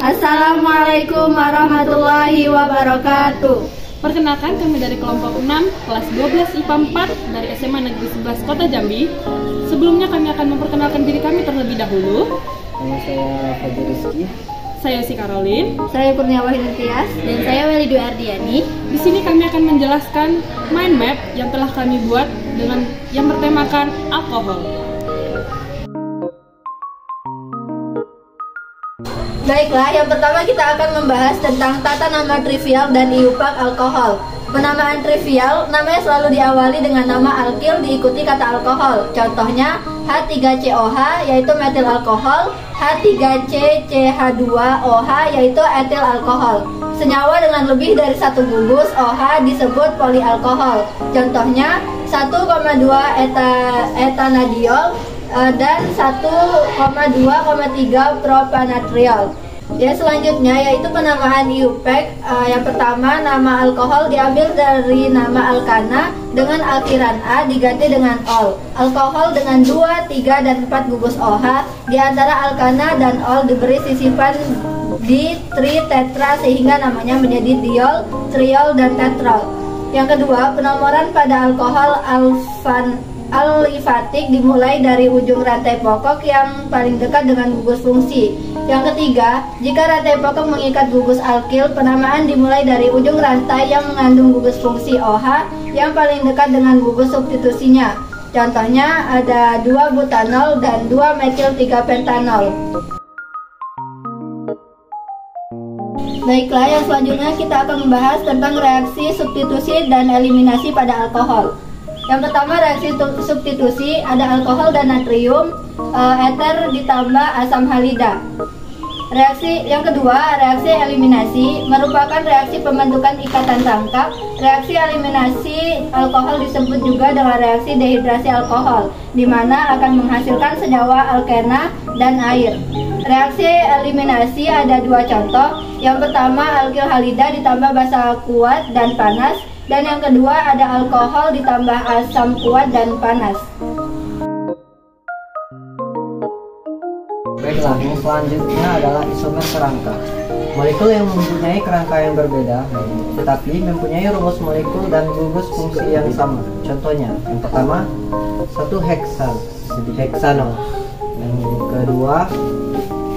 Assalamualaikum warahmatullahi wabarakatuh. Perkenalkan, kami dari kelompok 6 kelas 12 IPA 4 dari SMA Negeri 11 Kota Jambi. Sebelumnya kami akan memperkenalkan diri kami terlebih dahulu. Nama saya Fajar Rizky. Saya si Caroline. Saya Kurnia Wahidin Tias. Dan saya Weli Dwi Ardiani. Di sini kami akan menjelaskan mind map yang telah kami buat dengan yang bertemakan alkohol. Baiklah, yang pertama kita akan membahas tentang tata nama trivial dan iupak alkohol. Penamaan trivial, namanya selalu diawali dengan nama alkil diikuti kata alkohol. Contohnya H3COH yaitu metil alkohol, H3CCH2OH yaitu etil alkohol. Senyawa dengan lebih dari satu gugus OH disebut polialkohol. Contohnya 1,2 etanadiol dan 1,2,3 propanatriol. Ya, selanjutnya yaitu penamaan iupek. Yang pertama, nama alkohol diambil dari nama alkana dengan alkiran A diganti dengan ol. Alkohol dengan 2, 3, dan 4 gugus OH. Di antara alkana dan ol diberi sisipan di tri-tetra sehingga namanya menjadi diol, triol, dan tetrol. Yang kedua, penomoran pada alkohol alifatik dimulai dari ujung rantai pokok yang paling dekat dengan gugus fungsi. Yang ketiga, jika rantai pokok mengikat gugus alkil, penamaan dimulai dari ujung rantai yang mengandung gugus fungsi OH yang paling dekat dengan gugus substitusinya. Contohnya ada 2 butanol dan 2 metil 3 pentanol. Baiklah, yang selanjutnya kita akan membahas tentang reaksi substitusi dan eliminasi pada alkohol. Yang pertama, reaksi substitusi ada alkohol dan natrium, eter ditambah asam halida. Reaksi yang kedua, reaksi eliminasi merupakan reaksi pembentukan ikatan tangkap. Reaksi eliminasi alkohol disebut juga dengan reaksi dehidrasi alkohol, di mana akan menghasilkan senyawa alkena dan air. Reaksi eliminasi ada 2 contoh. Yang pertama, alkil halida ditambah basa kuat dan panas. Dan yang kedua ada alkohol ditambah asam kuat dan panas. Baiklah, yang selanjutnya adalah isomer kerangka. Molekul yang mempunyai kerangka yang berbeda, tetapi mempunyai rumus molekul dan gugus fungsi yang sama. Contohnya, yang pertama 1 heksanol, yang kedua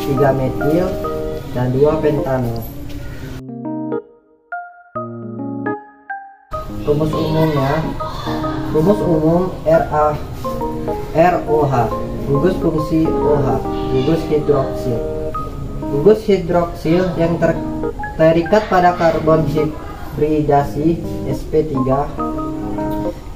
3 metil dan 2 pentanol. Rumus umum ROH, gugus fungsi OH, gugus hidroksil. Gugus hidroksil yang terikat pada karbon hibridasi sp3.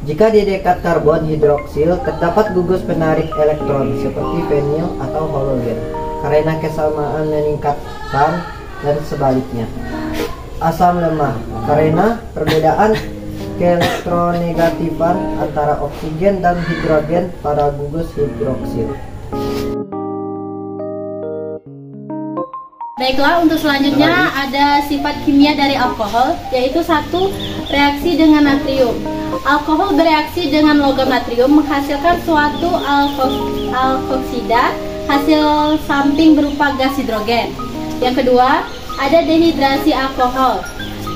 Jika di dekat karbon hidroksil terdapat gugus penarik elektron seperti fenil atau halogen, karena kesamaan meningkatkan dan sebaliknya. Asam lemah, karena perbedaan keelektronegatifan antara oksigen dan hidrogen pada gugus hidroksil. Baiklah, untuk selanjutnya ada sifat kimia dari alkohol, yaitu 1. Reaksi dengan natrium. Alkohol bereaksi dengan logam natrium menghasilkan suatu alkoksida hasil samping berupa gas hidrogen. Yang kedua, ada dehidrasi alkohol.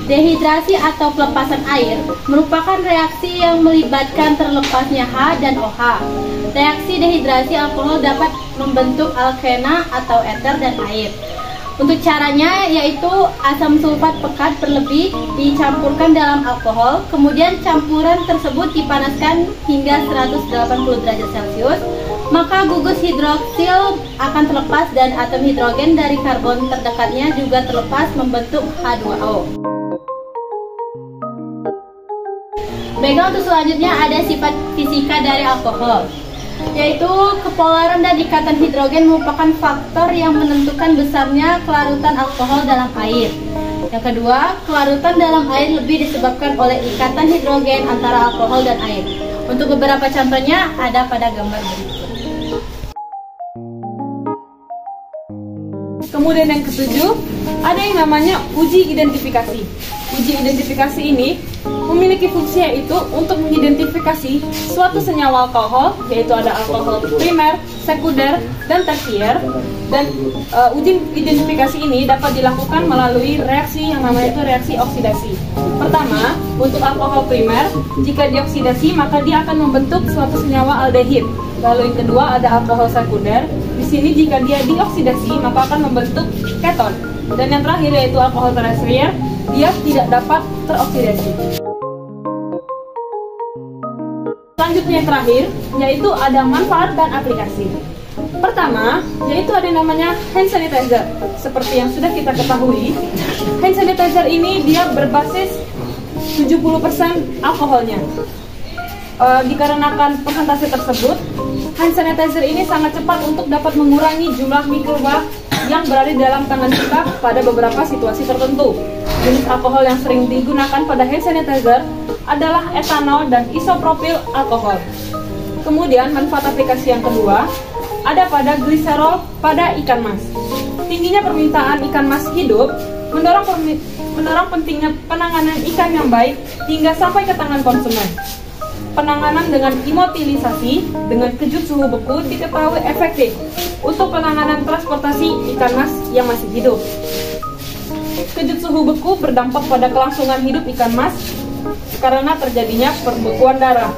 Dehidrasi atau pelepasan air merupakan reaksi yang melibatkan terlepasnya H dan OH. Reaksi dehidrasi alkohol dapat membentuk alkena atau eter dan air. Untuk caranya yaitu asam sulfat pekat berlebih dicampurkan dalam alkohol, kemudian campuran tersebut dipanaskan hingga 180 derajat Celcius, maka gugus hidroksil akan terlepas dan atom hidrogen dari karbon terdekatnya juga terlepas membentuk H2O. Baiklah, untuk selanjutnya ada sifat fisika dari alkohol, yaitu kepolaran dan ikatan hidrogen merupakan faktor yang menentukan besarnya kelarutan alkohol dalam air. Yang kedua, kelarutan dalam air lebih disebabkan oleh ikatan hidrogen antara alkohol dan air. Untuk beberapa contohnya ada pada gambar berikut. Kemudian yang ketujuh, ada yang namanya uji identifikasi. Uji identifikasi ini memiliki fungsi yaitu untuk mengidentifikasi suatu senyawa alkohol, yaitu ada alkohol primer, sekunder, dan tersier. Dan uji identifikasi ini dapat dilakukan melalui reaksi yang namanya itu reaksi oksidasi. Pertama, untuk alkohol primer, jika dioksidasi maka dia akan membentuk suatu senyawa aldehid. Lalu yang kedua ada alkohol sekunder. Di sini jika dia dioksidasi maka akan membentuk keton. Dan yang terakhir yaitu alkohol tersier, dia tidak dapat teroksidasi. Selanjutnya yang terakhir yaitu ada manfaat dan aplikasi. Pertama, yaitu ada yang namanya hand sanitizer. Seperti yang sudah kita ketahui, hand sanitizer ini dia berbasis 70% alkoholnya. Dikarenakan persentase tersebut, hand sanitizer ini sangat cepat untuk dapat mengurangi jumlah mikroba yang berada di dalam tangan kita pada beberapa situasi tertentu. Jenis alkohol yang sering digunakan pada hand sanitizer adalah etanol dan isopropil alkohol. Kemudian manfaat aplikasi yang kedua ada pada gliserol pada ikan mas. Tingginya permintaan ikan mas hidup mendorong pentingnya penanganan ikan yang baik hingga sampai ke tangan konsumen. Penanganan dengan imotilisasi dengan kejut suhu beku diketahui efektif untuk penanganan transportasi ikan mas yang masih hidup. Kejut suhu beku berdampak pada kelangsungan hidup ikan mas karena terjadinya pembekuan darah.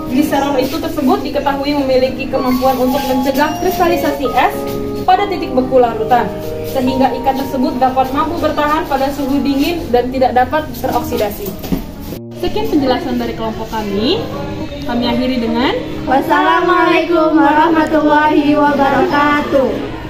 Gliserol itu tersebut diketahui memiliki kemampuan untuk mencegah kristalisasi es pada titik beku larutan, sehingga ikan tersebut dapat mampu bertahan pada suhu dingin dan tidak dapat teroksidasi. Sekian penjelasan dari kelompok kami. Kami akhiri dengan Wassalamualaikum warahmatullahi wabarakatuh.